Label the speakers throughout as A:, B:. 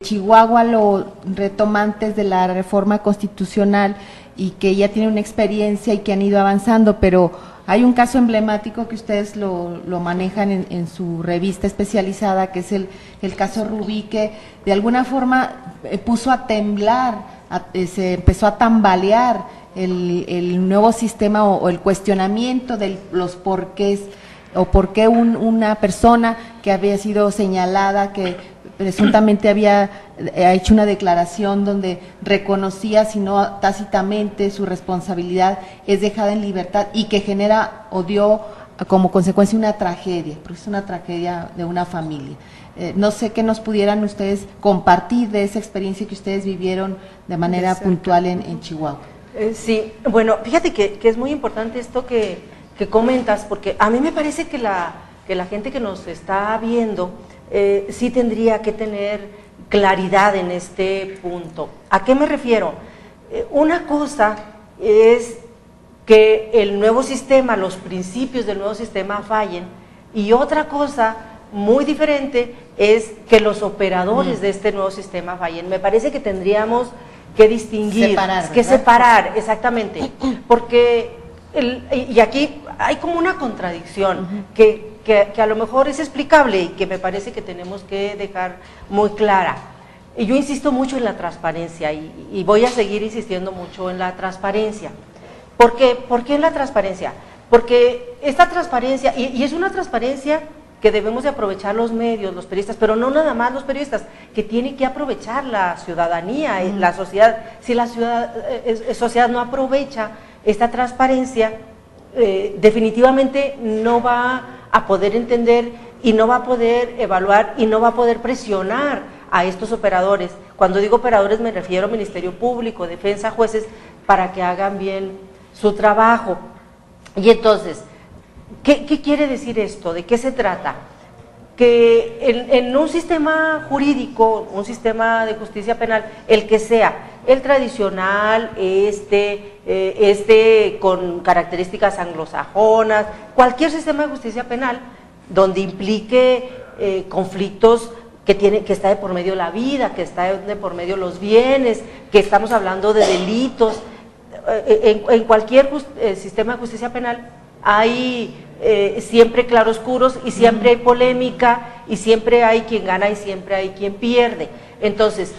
A: Chihuahua lo retoma antes de la reforma constitucional y que ya tiene una experiencia y que han ido avanzando, pero hay un caso emblemático que ustedes lo manejan en su revista especializada, que es el caso Rubí, que de alguna forma puso a temblar, se empezó a tambalear el nuevo sistema o el cuestionamiento de los porqués, o por qué una persona que había sido señalada, que presuntamente había hecho una declaración donde reconocía, si no tácitamente, su responsabilidad, es dejada en libertad y que genera o dio como consecuencia una tragedia, porque es una tragedia de una familia. No sé qué nos pudieran ustedes compartir de esa experiencia que ustedes vivieron de manera puntual en Chihuahua.
B: Sí, bueno, fíjate que es muy importante esto que comentas, porque a mí me parece que la gente que nos está viendo sí tendría que tener claridad en este punto. ¿A qué me refiero? Una cosa es que el nuevo sistema, los principios del nuevo sistema fallen, y otra cosa muy diferente es que los operadores de este nuevo sistema fallen. Me parece que tendríamos que distinguir, separar, exactamente, porque y aquí hay como una contradicción que a lo mejor es explicable y que me parece que tenemos que dejar muy clara. Y yo insisto mucho en la transparencia y voy a seguir insistiendo mucho en la transparencia. ¿Por qué? ¿Por qué en la transparencia? Porque esta transparencia, y es una transparencia que debemos de aprovechar los medios, los periodistas, pero no nada más los periodistas, que tiene que aprovechar la ciudadanía, la sociedad. Si la sociedad no aprovecha esta transparencia, definitivamente no va a poder entender y no va a poder evaluar y no va a poder presionar a estos operadores. Cuando digo operadores me refiero a Ministerio Público, Defensa, jueces, para que hagan bien su trabajo. Y entonces, ¿qué quiere decir esto? ¿De qué se trata? Que en un sistema jurídico, un sistema de justicia penal, el que sea, el tradicional, con características anglosajonas, cualquier sistema de justicia penal donde implique conflictos que está de por medio la vida, que está de por medio los bienes, que estamos hablando de delitos, en cualquier sistema de justicia penal hay siempre claroscuros y siempre hay polémica y siempre hay quien gana y siempre hay quien pierde. Entonces,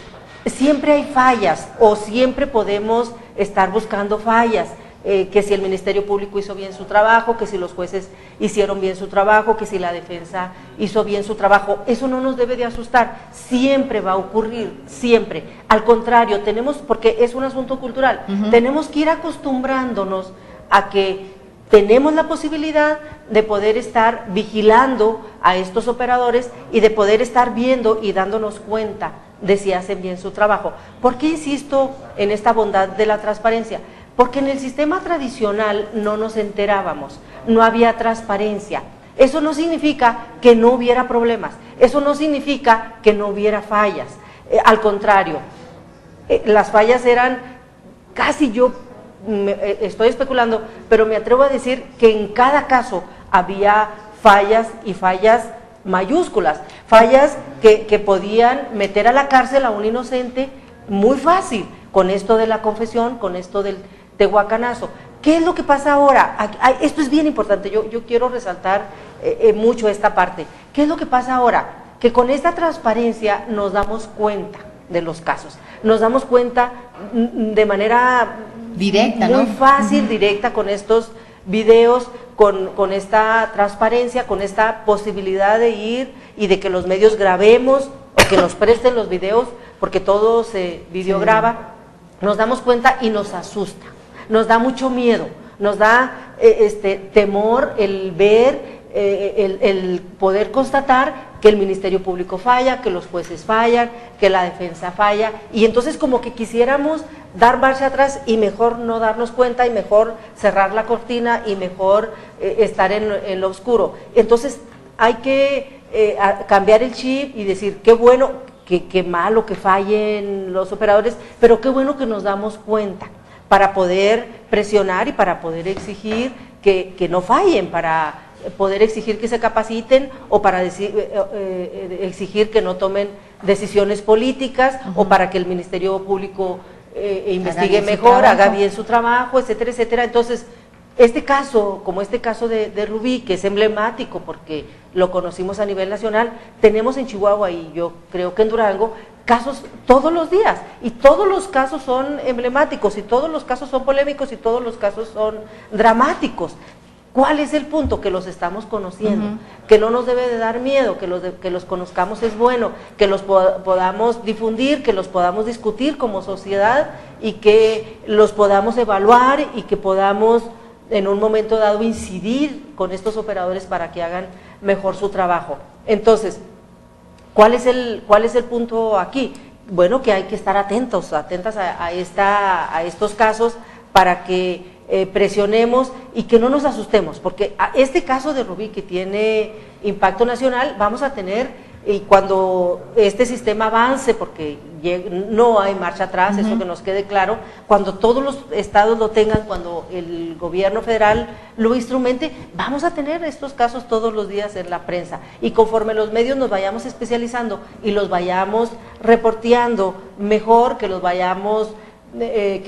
B: siempre hay fallas o siempre podemos estar buscando fallas, que si el Ministerio Público hizo bien su trabajo, que si los jueces hicieron bien su trabajo, que si la defensa hizo bien su trabajo. Eso no nos debe de asustar, siempre va a ocurrir, siempre. Al contrario, porque es un asunto cultural, tenemos que ir acostumbrándonos a que tenemos la posibilidad de poder estar vigilando a estos operadores y de poder estar viendo y dándonos cuenta de si hacen bien su trabajo. ¿Por qué insisto en esta bondad de la transparencia? Porque en el sistema tradicional no nos enterábamos, no había transparencia. Eso no significa que no hubiera problemas, eso no significa que no hubiera fallas. Al contrario, las fallas eran casi estoy especulando, pero me atrevo a decir que en cada caso había fallas y fallas mayúsculas, fallas que podían meter a la cárcel a un inocente muy fácil, con esto de la confesión, con esto del tehuacanazo. ¿Qué es lo que pasa ahora? Esto es bien importante, yo quiero resaltar mucho esta parte. ¿Qué es lo que pasa ahora? Que con esta transparencia nos damos cuenta de los casos, nos damos cuenta de manera
A: directa,
B: muy fácil, directa, con estos videos, con esta transparencia, con esta posibilidad de ir y de que los medios grabemos o que nos presten los videos, porque todo se videograba. Nos damos cuenta y nos asusta, nos da mucho miedo, nos da temor el ver, el poder constatar que el Ministerio Público falla, que los jueces fallan, que la defensa falla, y entonces como que quisiéramos dar marcha atrás y mejor no darnos cuenta y mejor cerrar la cortina y mejor estar en lo oscuro. Entonces hay que cambiar el chip y decir, qué bueno, qué malo que fallen los operadores, pero qué bueno que nos damos cuenta para poder presionar y para poder exigir que no fallen, para poder exigir que se capaciten o para exigir que no tomen decisiones políticas o para que el Ministerio Público investigue
A: Haga bien
B: mejor,
A: su
B: haga
A: trabajo.
B: bien su trabajo, etcétera, etcétera. Entonces, este caso, como este caso de Rubí, que es emblemático porque lo conocimos a nivel nacional, tenemos en Chihuahua y yo creo que en Durango casos todos los días, y todos los casos son emblemáticos, y todos los casos son polémicos, y todos los casos son dramáticos. ¿Cuál es el punto? Que los estamos conociendo, que no nos debe de dar miedo, que los conozcamos es bueno, que los podamos difundir, que los podamos discutir como sociedad y que los podamos evaluar y que podamos en un momento dado incidir con estos operadores para que hagan mejor su trabajo. Entonces, ¿cuál es el punto aquí? Bueno, que hay que estar atentas a estos casos para que presionemos y que no nos asustemos, porque a este caso de Rubí, que tiene impacto nacional, vamos a tener, y cuando este sistema avance, porque no hay marcha atrás, eso que nos quede claro, cuando todos los estados lo tengan, cuando el gobierno federal lo instrumente, vamos a tener estos casos todos los días en la prensa, y conforme los medios nos vayamos especializando y los vayamos reporteando mejor, que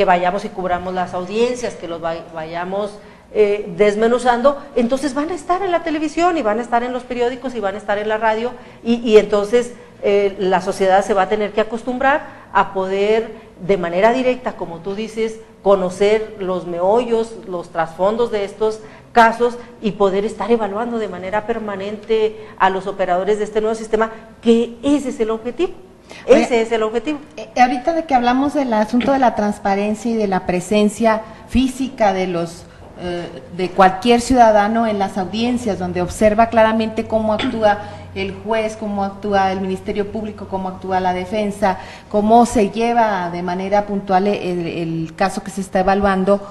B: vayamos y cubramos las audiencias, que los vayamos desmenuzando, entonces van a estar en la televisión y van a estar en los periódicos y van a estar en la radio, y entonces la sociedad se va a tener que acostumbrar a poder de manera directa, como tú dices, conocer los meollos, los trasfondos de estos casos y poder estar evaluando de manera permanente a los operadores de este nuevo sistema, que ese es el objetivo. Ese es el objetivo.
A: Ahorita de que hablamos del asunto de la transparencia y de la presencia física de cualquier ciudadano en las audiencias, donde observa claramente cómo actúa el juez, cómo actúa el Ministerio Público, cómo actúa la defensa, cómo se lleva de manera puntual el caso que se está evaluando.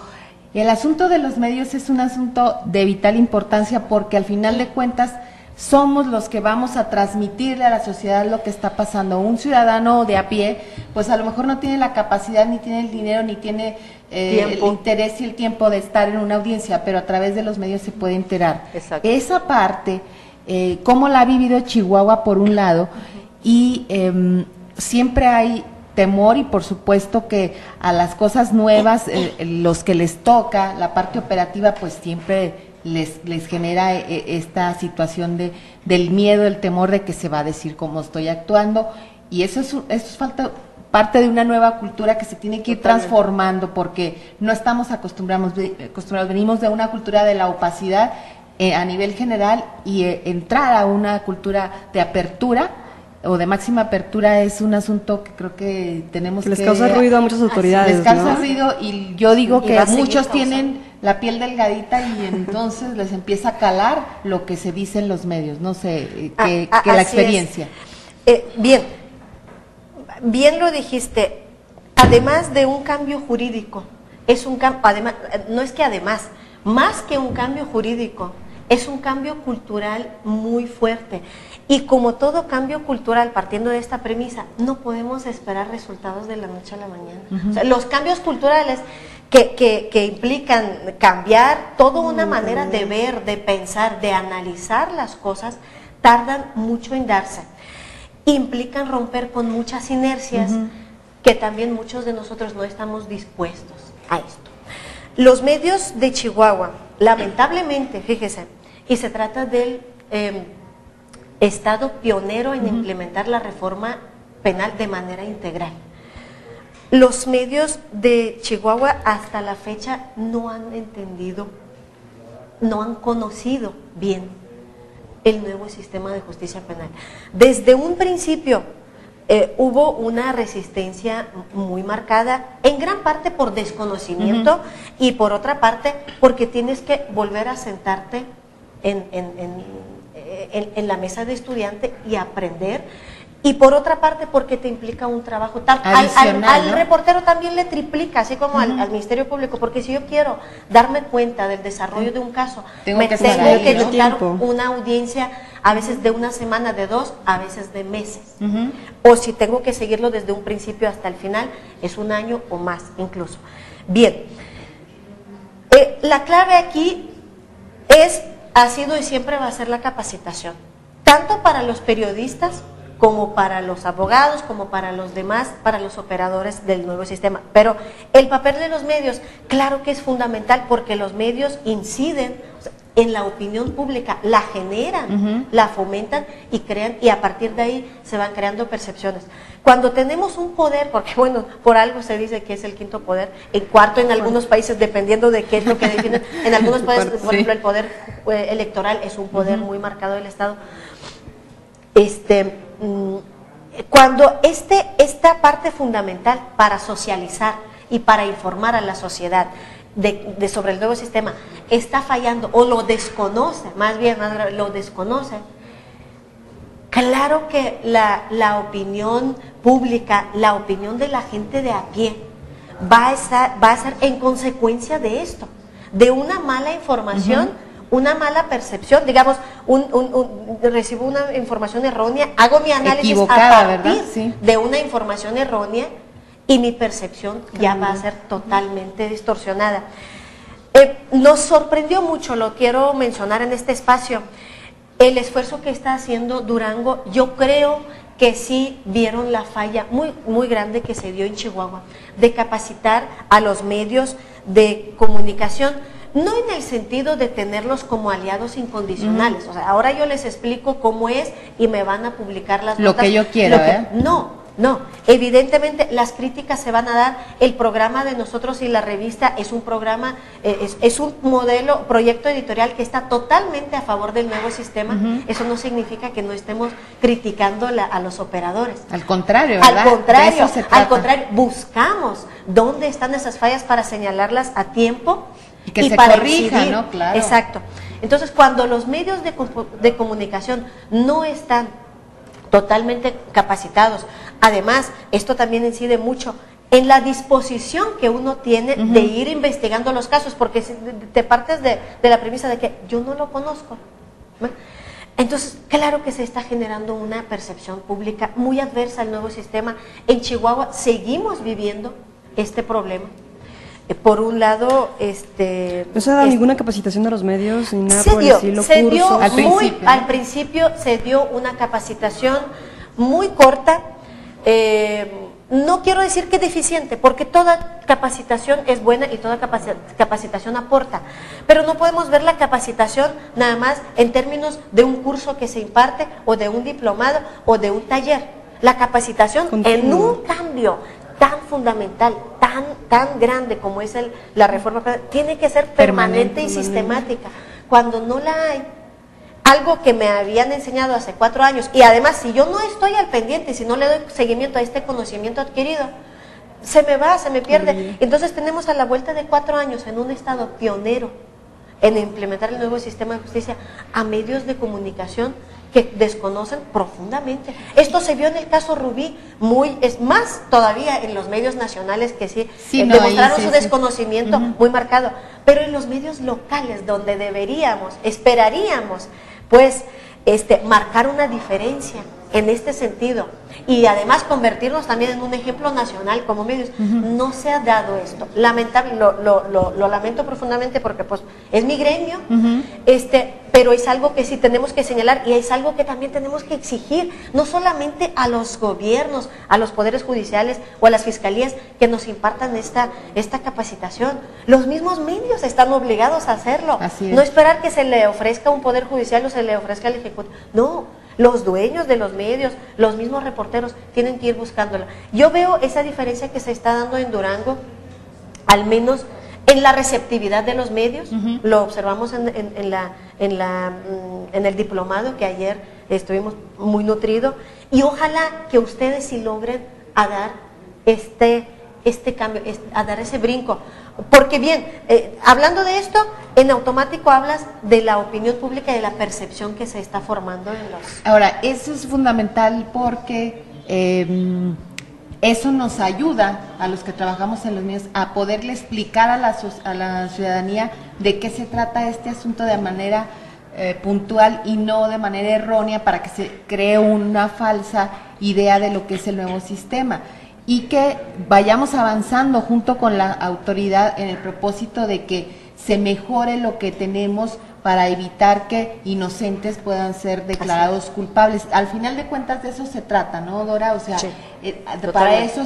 A: El asunto de los medios es un asunto de vital importancia, porque al final de cuentas somos los que vamos a transmitirle a la sociedad lo que está pasando. Un ciudadano de a pie, pues a lo mejor no tiene la capacidad, ni tiene el dinero, ni tiene el interés y el tiempo de estar en una audiencia, pero a través de los medios se puede enterar.
B: Exacto.
A: Esa parte, cómo la ha vivido Chihuahua por un lado, y siempre hay temor, y por supuesto que a las cosas nuevas, los que les toca la parte operativa, pues siempre les genera esta situación del miedo, el temor de que se va a decir cómo estoy actuando, y eso es parte de una nueva cultura que se tiene que ir transformando, porque no estamos acostumbrados, venimos de una cultura de la opacidad a nivel general, y entrar a una cultura de apertura o de máxima apertura es un asunto que creo que tenemos que...
C: Les causa ruido a muchas autoridades,
A: les causa
C: ¿no?
A: ruido, y yo digo que muchos
B: causando.
A: tienen la piel delgadita y entonces les empieza a calar lo que se dice en los medios, no sé, que la experiencia.
D: Bien lo dijiste, además de un cambio jurídico, además, no es que además, más que un cambio jurídico, es un cambio cultural muy fuerte. Y como todo cambio cultural, partiendo de esta premisa, no podemos esperar resultados de la noche a la mañana. O sea, los cambios culturales que implican cambiar toda una manera de ver, de pensar, de analizar las cosas, tardan mucho en darse. Implican romper con muchas inercias que también muchos de nosotros no estamos dispuestos a esto. Los medios de Chihuahua, lamentablemente, fíjese, y se trata del estado pionero en implementar la reforma penal de manera integral. Los medios de Chihuahua hasta la fecha no han entendido, no han conocido bien el nuevo sistema de justicia penal. Desde un principio hubo una resistencia muy marcada, en gran parte por desconocimiento y por otra parte porque tienes que volver a sentarte en la mesa de estudiante y aprender, y por otra parte porque te implica un trabajo al reportero también le triplica, así como al Ministerio Público, porque si yo quiero darme cuenta del desarrollo de un caso, tengo que chutar una audiencia a veces de una semana, de 2, a veces de meses, o si tengo que seguirlo desde un principio hasta el final, es 1 año o más incluso. Bien, la clave aquí ha sido y siempre va a ser la capacitación, tanto para los periodistas como para los abogados, como para los demás, para los operadores del nuevo sistema. Pero el papel de los medios, claro que es fundamental, porque los medios inciden en la opinión pública, la generan, la fomentan y crean, y a partir de ahí se van creando percepciones. Cuando tenemos un poder, porque bueno, por algo se dice que es el quinto poder, el cuarto en algunos países, dependiendo de qué es lo que definen, en algunos países, por ejemplo, el poder electoral es un poder muy marcado del Estado. Cuando esta parte fundamental para socializar y para informar a la sociedad sobre el nuevo sistema está fallando o lo desconoce, más bien lo desconoce, claro que la opinión pública, la opinión de la gente de a pie va a ser en consecuencia de esto, de una mala información, una mala percepción, digamos, recibo una información errónea, hago mi análisis
A: equivocada,
D: a partir
A: sí,
D: de una información errónea y mi percepción ya va a ser totalmente distorsionada. Nos sorprendió mucho, lo quiero mencionar en este espacio, el esfuerzo que está haciendo Durango. Yo creo que sí vieron la falla muy, muy grande que se dio en Chihuahua, de capacitar a los medios de comunicación, no en el sentido de tenerlos como aliados incondicionales. O sea, ahora yo les explico cómo es y me van a publicar las notas.
A: Lo que yo quiero,
D: No, evidentemente las críticas se van a dar. El programa de nosotros y la revista es un programa, es un proyecto editorial que está totalmente a favor del nuevo sistema. Eso no significa que no estemos criticando a los operadores.
A: Al contrario, ¿verdad?
D: Al contrario, buscamos dónde están esas fallas para señalarlas a tiempo
A: y
D: para
A: corrija,
D: incidir.
A: ¿no? Claro.
D: Exacto. Entonces, cuando los medios de comunicación no están totalmente capacitados, además, esto también incide mucho en la disposición que uno tiene de ir investigando los casos, porque si te partes de la premisa de que yo no lo conozco, ¿no? Entonces, claro que se está generando una percepción pública muy adversa al nuevo sistema. En Chihuahua seguimos viviendo este problema. Por un lado,
C: ¿no se ha dado ninguna capacitación a los medios ni nada por el estilo?
D: Al principio se dio una capacitación muy corta, no quiero decir que deficiente, porque toda capacitación es buena y toda capacitación aporta, pero no podemos ver la capacitación nada más en términos de un curso que se imparte o de un diplomado o de un taller. La capacitación en un cambio tan fundamental, tan grande como es la reforma, tiene que ser permanente y sistemática. Cuando no la hay, algo que me habían enseñado hace 4 años, y además si yo no estoy al pendiente, si no le doy seguimiento a este conocimiento adquirido, se me pierde. Entonces tenemos a la vuelta de 4 años en un estado pionero en implementar el nuevo sistema de justicia a medios de comunicación que desconocen profundamente. Esto se vio en el caso Rubí, es más todavía en los medios nacionales que demostraron su desconocimiento muy marcado, pero en los medios locales donde esperaríamos pues marcar una diferencia en este sentido y además convertirnos también en un ejemplo nacional como medios. No se ha dado esto, lamentable, lo lamento profundamente porque pues es mi gremio, pero es algo que sí tenemos que señalar y es algo que también tenemos que exigir, no solamente a los gobiernos, a los poderes judiciales o a las fiscalías que nos impartan esta capacitación. Los mismos medios están obligados a hacerlo, no esperar que se le ofrezca a un poder judicial o se le ofrezca al ejecutivo, no. Los dueños de los medios, los mismos reporteros tienen que ir buscándola. Yo veo esa diferencia que se está dando en Durango, al menos en la receptividad de los medios. Lo observamos en el diplomado que ayer estuvimos muy nutrido, y ojalá que ustedes sí logren a dar este cambio, a dar ese brinco. Porque bien, hablando de esto, en automático hablas de la opinión pública y de la percepción que se está formando en los...
A: Ahora, eso es fundamental porque eso nos ayuda a los que trabajamos en los medios a poderle explicar a la ciudadanía de qué se trata este asunto de manera puntual y no de manera errónea, para que se cree una falsa idea de lo que es el nuevo sistema. Y que vayamos avanzando junto con la autoridad en el propósito de que se mejore lo que tenemos para evitar que inocentes puedan ser declarados culpables. Al final de cuentas de eso se trata, ¿no, Dora? O sea,
B: Sí,
A: para eso